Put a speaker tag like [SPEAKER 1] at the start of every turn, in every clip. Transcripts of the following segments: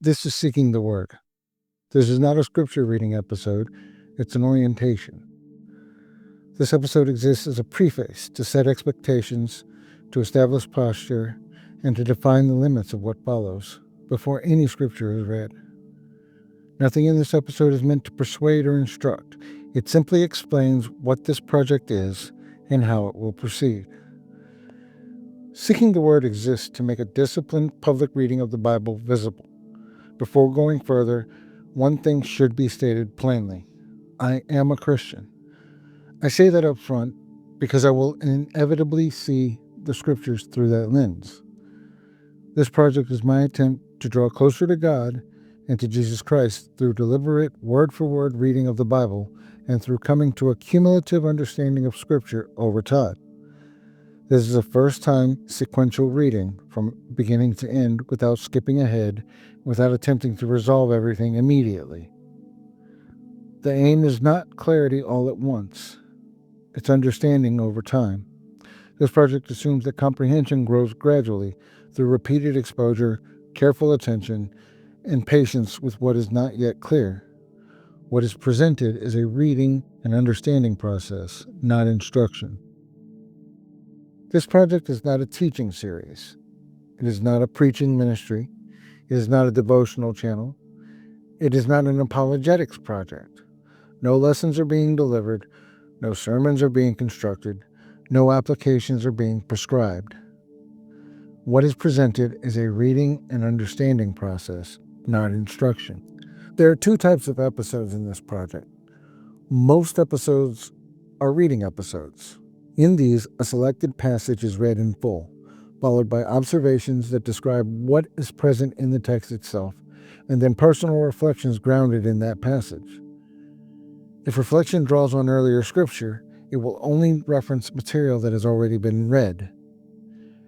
[SPEAKER 1] This is Seeking the Word. This is not a scripture reading episode, it's an orientation. This episode exists as a preface to set expectations, to establish posture, and to define the limits of what follows before any scripture is read. Nothing in this episode is meant to persuade or instruct. It simply explains what this project is and how it will proceed. Seeking the Word exists to make a disciplined public reading of the Bible visible. Before going further, one thing should be stated plainly. I am a Christian. I say that up front because I will inevitably see the scriptures through that lens. This project is my attempt to draw closer to God and to Jesus Christ through deliberate word-for-word reading of the Bible and through coming to a cumulative understanding of Scripture over time. This is a first-time sequential reading from beginning to end without skipping ahead, without attempting to resolve everything immediately. The aim is not clarity all at once. It's understanding over time. This project assumes that comprehension grows gradually through repeated exposure, careful attention, and patience with what is not yet clear. What is presented is a reading and understanding process, not instruction. This project is not a teaching series. It is not a preaching ministry. It is not a devotional channel. It is not an apologetics project. No lessons are being delivered. No sermons are being constructed. No applications are being prescribed. What is presented is a reading and understanding process, not instruction. There are two types of episodes in this project. Most episodes are reading episodes. In these, a selected passage is read in full, followed by observations that describe what is present in the text itself, and then personal reflections grounded in that passage. If reflection draws on earlier scripture, it will only reference material that has already been read.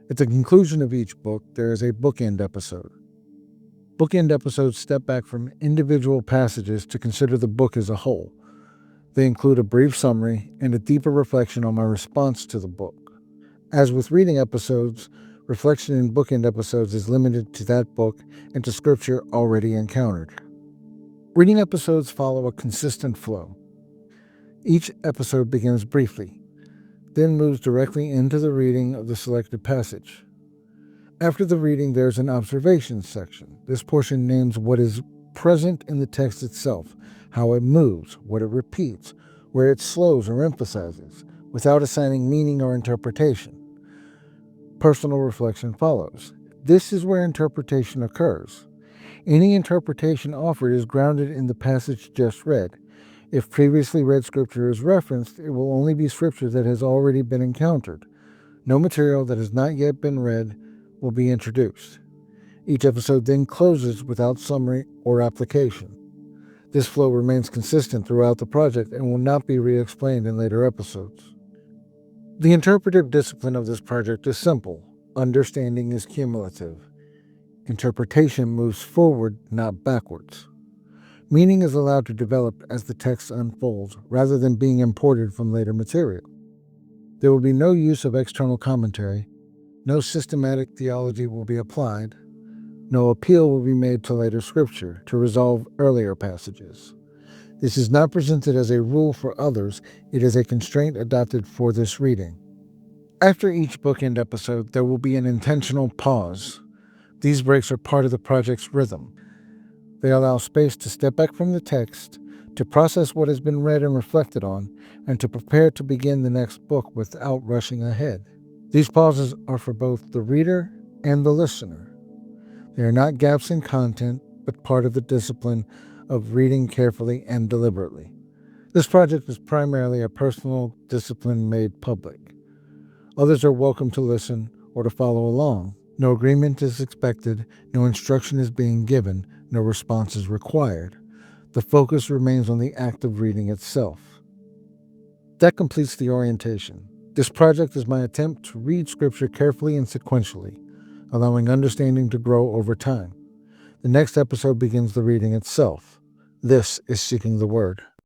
[SPEAKER 1] At the conclusion of each book, there is a bookend episode. Bookend episodes step back from individual passages to consider the book as a whole. They include a brief summary and a deeper reflection on my response to the book. As with reading episodes, reflection in bookend episodes is limited to that book and to scripture already encountered. Reading episodes follow a consistent flow. Each episode begins briefly, then moves directly into the reading of the selected passage. After the reading, there's an observation section. This portion names what is present in the text itself, how it moves, what it repeats, where it slows or emphasizes, without assigning meaning or interpretation. Personal reflection follows. This is where interpretation occurs. Any interpretation offered is grounded in the passage just read. If previously read scripture is referenced, it will only be scripture that has already been encountered. No material that has not yet been read will be introduced. Each episode then closes without summary or application. This flow remains consistent throughout the project and will not be re-explained in later episodes. The interpretive discipline of this project is simple. Understanding is cumulative. Interpretation moves forward, not backwards. Meaning is allowed to develop as the text unfolds, rather than being imported from later material. There will be no use of external commentary. No systematic theology will be applied. No appeal will be made to later scripture to resolve earlier passages. This is not presented as a rule for others, it is a constraint adopted for this reading. After each bookend episode, there will be an intentional pause. These breaks are part of the project's rhythm. They allow space to step back from the text, to process what has been read and reflected on, and to prepare to begin the next book without rushing ahead. These pauses are for both the reader and the listener. They are not gaps in content, but part of the discipline of reading carefully and deliberately. This project is primarily a personal discipline made public. Others are welcome to listen or to follow along. No agreement is expected, no instruction is being given, no response is required. The focus remains on the act of reading itself. That completes the orientation. This project is my attempt to read scripture carefully and sequentially, allowing understanding to grow over time. The next episode begins the reading itself. This is Seeking the Word.